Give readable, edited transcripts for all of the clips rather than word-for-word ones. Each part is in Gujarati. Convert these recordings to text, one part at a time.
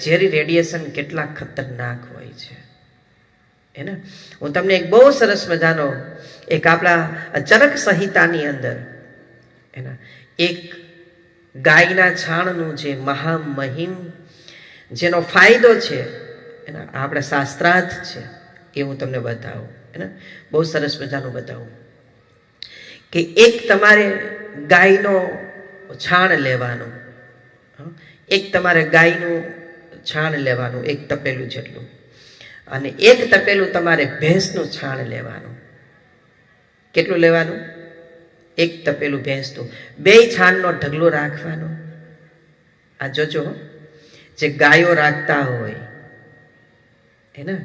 ઝેરી રેડિયેશન કેટલા ખતરનાક હોય છે એને હું તમને એક બહુ સરસ મજાનો એક આપણા ચરક સંહિતાની અંદર એના એક ગાયના છાણનું જે મહામહિમ જેનો ફાયદો છે એના આપણા શાસ્ત્રાર્થ છે એ હું તમને બતાવું એના બહુ સરસ મજાનું બતાવું કે એક તમારે ગાયનો છાણ લેવાનું, એક તમારે ગાયનું છાણ લેવાનું, એક તપેલું જેટલું, અને એક તપેલું તમારે ભેંસનું છાણ લેવાનું. કેટલું લેવાનું? એક તપેલું ભેંસનું. બે છાણનો ઢગલો રાખવાનો. આ જોજો, જે ગાયો રાખતા હોય હે,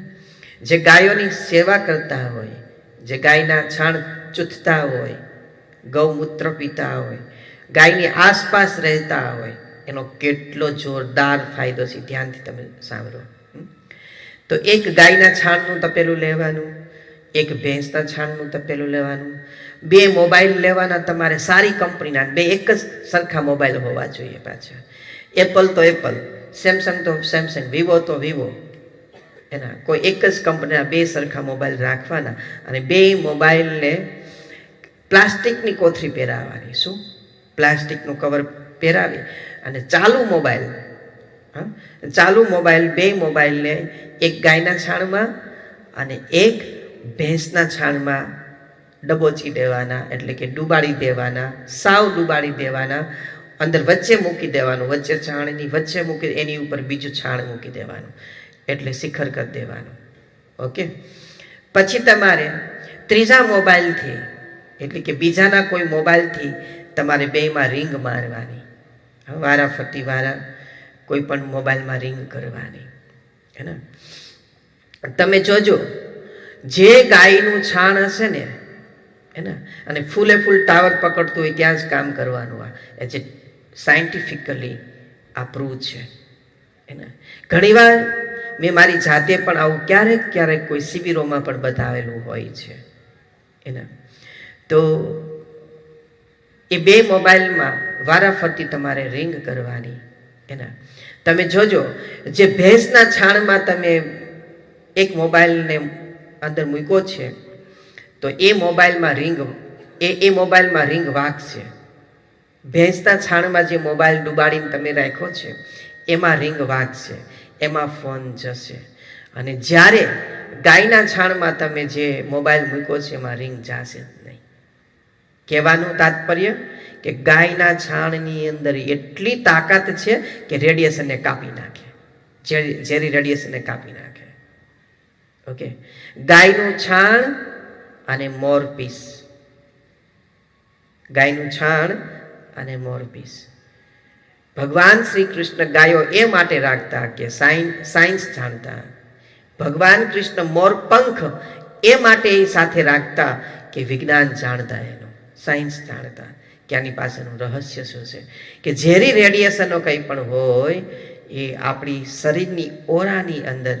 જે ગાયોની સેવા કરતા હોય, જે ગાયના છાણ ચૂથતા હોય, ગૌમૂત્ર પીતા હોય, ગાયની આસપાસ રહેતા હોય, એનો કેટલો જોરદાર ફાયદો છે. ધ્યાનથી તમે સાંભળો. તો એક ગાયના છાણનું તપેલું લેવાનું, એક ભેંસના છાણનું તપેલું લેવાનું, બે મોબાઈલ લેવાના તમારે સારી કંપનીના, બે એક જ સરખા મોબાઈલ હોવા જોઈએ પાછા. એપલ તો એપલ, સેમસંગ તો સેમસંગ, વિવો તો વિવો, એના કોઈ એક જ કંપનીના બે સરખા મોબાઈલ રાખવાના અને બે મોબાઈલને પ્લાસ્ટિકની કોથળી પહેરાવવાની. શું? પ્લાસ્ટિકનું કવર પહેરાવી અને ચાલુ મોબાઈલ, ચાલુ મોબાઈલ, બે મોબાઈલને એક ગાયના છાણમાં અને એક ભેંસના છાણમાં ડબોચી દેવાના, એટલે કે ડૂબાડી દેવાના, સાવ ડૂબાડી દેવાના, અંદર વચ્ચે મૂકી દેવાનું, વચ્ચે છાણની વચ્ચે મૂકી, એની ઉપર બીજું છાણ મૂકી દેવાનું, એટલે શિખર કરી દેવાનું. ઓકે. પછી તમારે ત્રીજા મોબાઈલથી, એટલે કે બીજાના કોઈ મોબાઈલથી તમારે બેમાં રિંગ મારવાની, વારાફરતી વારા કોઈ પણ મોબાઈલમાં રિંગ કરવાની. હે ને? તમે જોજો, જે ગાયનું છાણ હશે ને એને અને ફૂલે ફૂલ ટાવર પકડતું હોય ત્યાં જ કામ કરવાનું. આ જે સાયન્ટિફિકલી આ પ્રૂવ છે. એને ઘણીવાર મેં મારી જાતે પણ આવું ક્યારેક ક્યારેક કોઈ શિબિરોમાં પણ બતાવેલું હોય છે. એને તો એ બે મોબાઈલમાં વારાફરતી તમારે રિંગ કરવાની. એના તમે જોજો, જે ભેંસના છાણમાં તમે એક મોબાઈલને અંદર મૂક્યો છે તો એ મોબાઈલમાં રિંગ, એ મોબાઈલમાં રિંગ વાગશે. ભેંસના છાણમાં જે મોબાઈલ ડૂબાડીને તમે રાખ્યો છે એમાં રિંગ વાગશે, એમાં ફોન જશે. અને જ્યારે ગાયના છાણમાં તમે જે મોબાઈલ મૂક્યો છે એમાં રિંગ જશે જ નહીં. કહેવાનું તાત્પર્ય કે ગાયના છાણની અંદર એટલી તાકાત છે કે રેડિયેશનને કાપી નાખે, ઝેરી રેડિયેશનને કાપી નાખે. ઓકે. ગાયનું છાણ અને મોરપીસ, ગાયનું છાણ અને મોરપીસ. ભગવાન શ્રી કૃષ્ણ ગાયો એ માટે રાખતા કે સાયન્સ જાણતા. ભગવાન કૃષ્ણ મોરપંખ એ માટે સાથે રાખતા કે વિજ્ઞાન જાણતા, એનું સાયન્સ જાણતા કે આની પાછળનું રહસ્ય શું છે. કે ઝેરી રેડિયેશનો કંઈ પણ હોય એ આપણી શરીરની ઓરાની અંદર,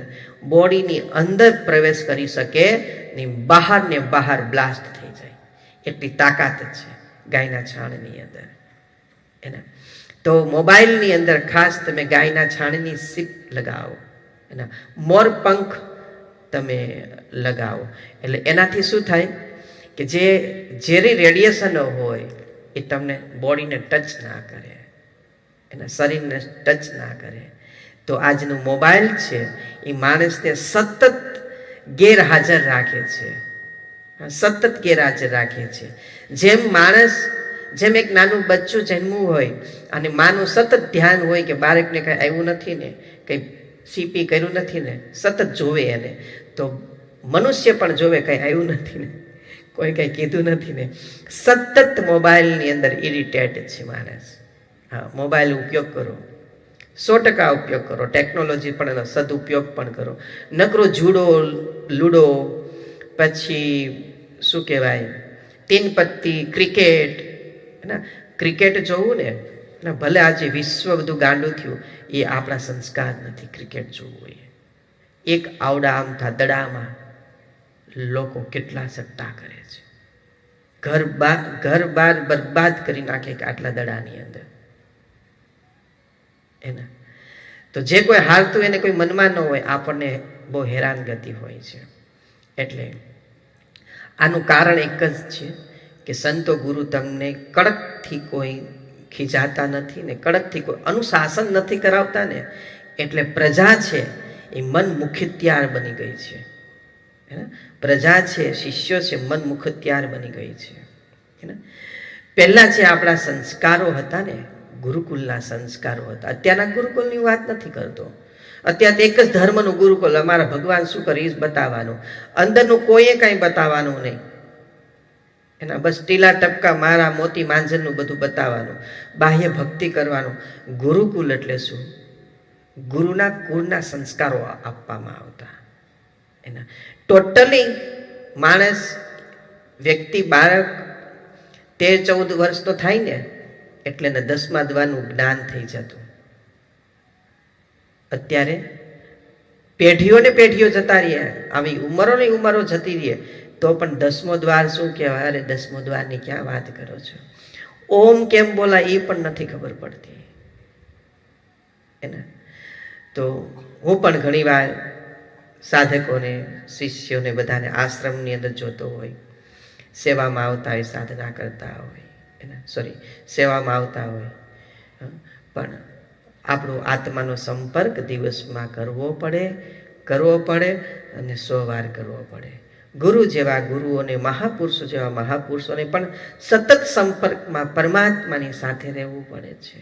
બોડીની અંદર પ્રવેશ કરી શકે ને બહાર ને બહાર બ્લાસ્ટ થઈ જાય, એટલી તાકાત છે ગાયના છાણની અંદર. એના તો મોબાઈલની અંદર ખાસ તમે ગાયના છાણની સીપ લગાવો, એના મોરપંખ તમે લગાવો, એટલે એનાથી શું થાય કે જે ઝેરી રેડિયેશનો હોય એ તમને બોડીને ટચ ના કરે, એના શરીરને ટચ ના કરે. તો આજનું મોબાઈલ છે એ માણસને સતત ગેરહાજર રાખે છે, સતત ગેરહાજર રાખે છે. જેમ માણસ, જેમ એક નાનું બચ્ચું જન્મવું હોય અને માનું સતત ધ્યાન હોય કે બાળકને કંઈ આવ્યું નથી ને, કંઈ સીપી કર્યું નથી ને, સતત જોવે એને, તો મનુષ્ય પણ જોવે કંઈ આવ્યું નથી ને, કોઈ કંઈ કીધું નથી ને, સતત મોબાઈલની અંદર ઇરિટેટ છે માણસ. હા, મોબાઈલ ઉપયોગ કરો, 100% ઉપયોગ કરો, ટેકનોલોજી પણ એનો સદુપયોગ પણ કરો. નકરો જુડો, લૂડો, પછી શું કહેવાય, તીન પત્તી, ક્રિકેટ, ના ક્રિકેટ જોવું ને ભલે આજે વિશ્વ બધું ગાંડું થયું, એ આપણા સંસ્કાર નથી. ક્રિકેટ જોવું હોય, એક આવડા આમથા દડામાં લોકો કેટલા સટ્ટા કરે છે, ઘર બાર બરબાદ કરી નાખે કે આટલા દડાની અંદર. એના તો જે કોઈ હારતું એને કોઈ મનમાં ન હોય, આપણને બહુ હેરાનગતિ હોય છે. એટલે આનું કારણ એક જ છે કે સંતો ગુરુ તમને કડકથી કોઈ ખીજાતા નથી ને કડકથી કોઈ અનુશાસન નથી કરાવતા ને, એટલે પ્રજા છે એ મન મુખત્યાર બની ગઈ છે. પ્રજા છે, શિષ્યો છે, મન મુખત્યાર બની ગઈ છે. પહેલા જે આપણા સંસ્કારો હતા ને, ગુરુકુલના સંસ્કારો હતા. અત્યારના ગુરુકુલની વાત નથી કરતો. અત્યારે એક જ ધર્મનું ગુરુકુલ, અમારા ભગવાન શું કરે એ જ બતાવવાનું, અંદરનું કોઈએ કાંઈ બતાવવાનું નહીં. એના બસ ટીલા ટપકા મારા મોતી માંજનનું બધું બતાવવાનું, બાહ્ય ભક્તિ કરવાનું. ગુરુકુલ એટલે શું? ગુરુના કુળના સંસ્કારો આપવામાં આવતા. એના ટોટલી માણસ, વ્યક્તિ, બાળક 13-14 વર્ષનો થાય ને એટલે એને 10મા દ્વારનું જ્ઞાન થઈ જતું. અત્યારે પેઢીઓ ને પેઢીઓ જતા રહ્યા, આવી ઉંમરોની ઉંમરો જતી રહે, તો પણ 10મો દ્વાર શું કહેવાય? અરે 10મો દ્વારની ક્યાં વાત કરો છો? ઓમ કેમ બોલાય એ પણ નથી ખબર પડતી. એના તો હું પણ ઘણી વાર સાધકોને, શિષ્યોને, બધાને આશ્રમની અંદર જોતો હોય, સેવામાં આવતા હોય, સાધના કરતા હોય, સેવામાં આવતા હોય, પણ આપણો આત્માનો સંપર્ક દિવસમાં કરવો પડે અને 100 વાર કરવો પડે. ગુરુ જેવા ગુરુઓને, મહાપુરુષો જેવા મહાપુરુષોને પણ સતત સંપર્કમાં પરમાત્માની સાથે રહેવું પડે છે.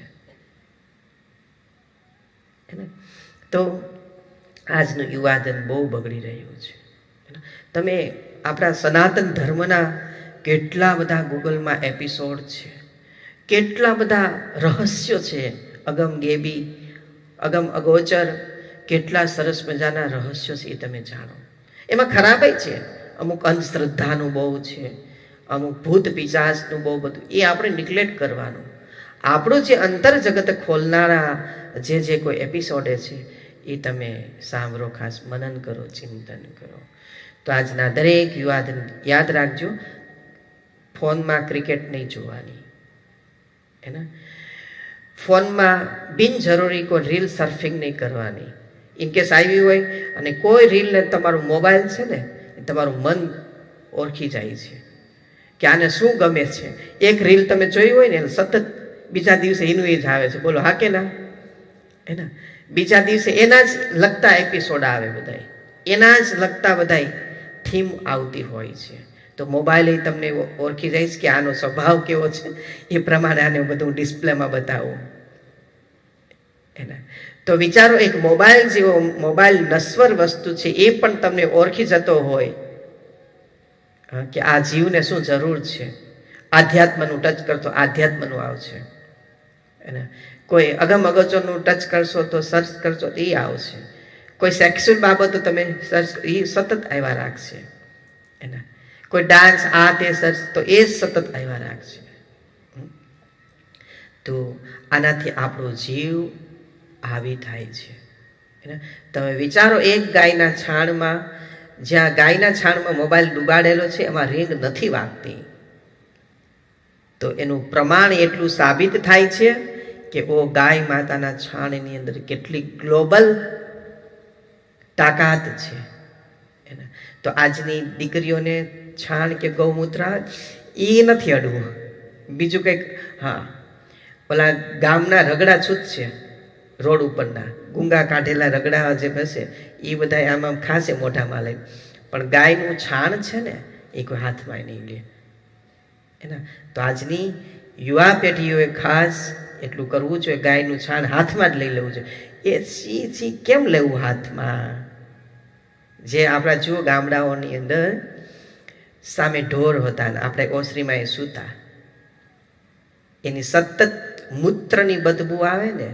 તો આજનું યુવાધન બહુ બગડી રહ્યું છે. તમે આપણા સનાતન ધર્મના કેટલા બધા ગૂગલમાં એપિસોડ છે, કેટલા બધા રહસ્યો છે, અગમ ગેબી, અગમ અગોચર, કેટલા સરસ મજાના રહસ્યો છે એ તમે જાણો. એમાં ખરાબાઈ છે, અમુક અંધશ્રદ્ધાનું બહુ છે, અમુક ભૂત પિશાચનું બહુ બધું, એ આપણે નિગ્લેક્ટ કરવાનું. આપણું જે અંતર જગત ખોલનારા જે કોઈ એપિસોડે છે એ તમે સાંભળો, ખાસ મનન કરો, ચિંતન કરો. તો આજના દરેક યુવાધન યાદ રાખજો, ફોનમાં ક્રિકેટ નહીં જોવાની. એના ફોનમાં બિનજરૂરી કોઈ રીલ સર્ફિંગ નહીં કરવાની. ઇનકેસ આવી હોય અને કોઈ રીલને, તમારું મોબાઈલ છે ને, તમારું મન ઓળખી જાય છે કે આને શું ગમે છે. એક રીલ તમે જોઈ હોય ને, સતત બીજા દિવસે એનું એ જ આવે છે. બોલો હા કે ના? એના બીજા દિવસે એના જ લગતા એપિસોડ આવે, બધા એના જ લગતા બધા થીમ આવતી હોય છે. તો મોબાઈલ એ તમને ઓળખી જાય કે આનો સ્વભાવ કેવો છે, એ પ્રમાણે આને બધું ડિસ્પ્લેમાં બતાવું. એના તો વિચારો, એક મોબાઈલ જેવો, મોબાઈલ નશ્વર વસ્તુ છે, એ પણ તમને ઓળખી જતો હોય કે આ જીવને શું જરૂર છે. આધ્યાત્મનું ટચ કરતો આધ્યાત્મનું આવશે. એના કોઈ અગમ અગોચરનું ટચ કરશો તો સર્ચ કરશો તો એ આવશે. કોઈ સેક્સ્યુઅલ બાબતો તમે સર્ચ, એ સતત આવ્યા રાખશે. એના કોઈ ડાન્સ, આ તે સર્ચ, તો એ સતત આવ્યા રાખશે. તો આનાથી આપણો જીવ આવી થાય છે. તમે વિચારો, એક ગાયના છાણમાં, જ્યાં ગાયના છાણમાં મોબાઈલ ડુબાડેલો છે, એમાં રીંગ નથી વાગતી, તો એનું પ્રમાણ એટલું સાબિત થાય છે કે ઓ ગાય માતાના છાણની અંદર કેટલી ગ્લોબલ તાકાત છે. તો આજની દીકરીઓને છાણ કે ગૌમૂત્ર એ નથી અડવું, બીજું કંઈક. હા, ઓલા ગામના રગડા છૂત છે, રોડ ઉપરના ગુંગા કાઢેલા રગડા જે હશે એ બધા આમાં ખાસે મોઢામાં લઈ, પણ ગાયનું છાણ છે ને એ કોઈ હાથમાં નહીં લે. એના તો આજની યુવા પેઢીઓએ ખાસ એટલું કરવું જોઈએ, ગાયનું છાણ હાથમાં જ લઈ લેવું જોઈએ. એ સી કેમ લેવું હાથમાં? જે આપણા જુઓ ગામડાઓની અંદર સામે ઢોર હતા ને આપણે ઓસરીમાં એ સૂતા, એની સતત મૂત્રની બદબુ આવે ને,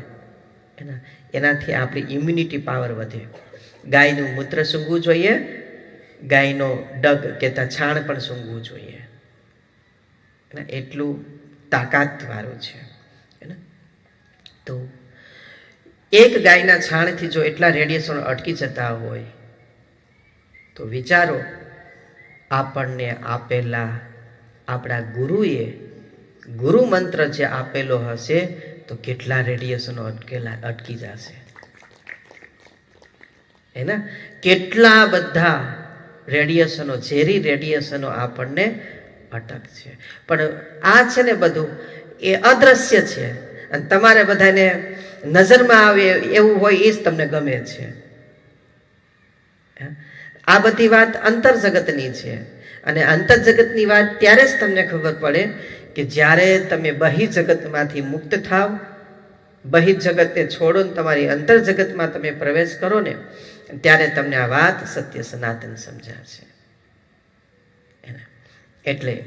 એનાથી આપણી ઇમ્યુનિટી પાવર વધે. ગાયનું મૂત્ર સૂંઘવું જોઈએ, ગાયનો ડગ કે છાણ પણ સૂંઘવું જોઈએ. એટલું તાકાતવાળું છે. તો એક ગાયના છાણથી જો એટલા રેડિયેશન અટકી જતા હોય, તો વિચારો આપણને આપેલા આપણા ગુરુએ ગુરુ મંત્ર જે આપેલો હશે, તો કેટલા રેડિયેશનો અટકી જશે. એના કેટલા બધા રેડિયેશનો, ઝેરી રેડિયેશનો આપણને અટક છે. પણ આ છે ને બધું એ અદ્રશ્ય છે, અને તમારે બધાને નજરમાં આવે એવું હોય એ જ તમને ગમે છે. આ બધી વાત અંતર જગતની છે, અને અંતર જગતની વાત ત્યારે જ તમને ખબર પડે કે જ્યારે તમે બહિ જગતમાંથી મુક્ત થાવ, બહિ જગતને છોડો ને તમારી અંતર જગતમાં તમે પ્રવેશ કરો ને, ત્યારે તમને આ વાત સત્ય સનાતન સમજાશે. એટલે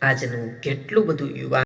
આજનું કેટલું બધું યુવા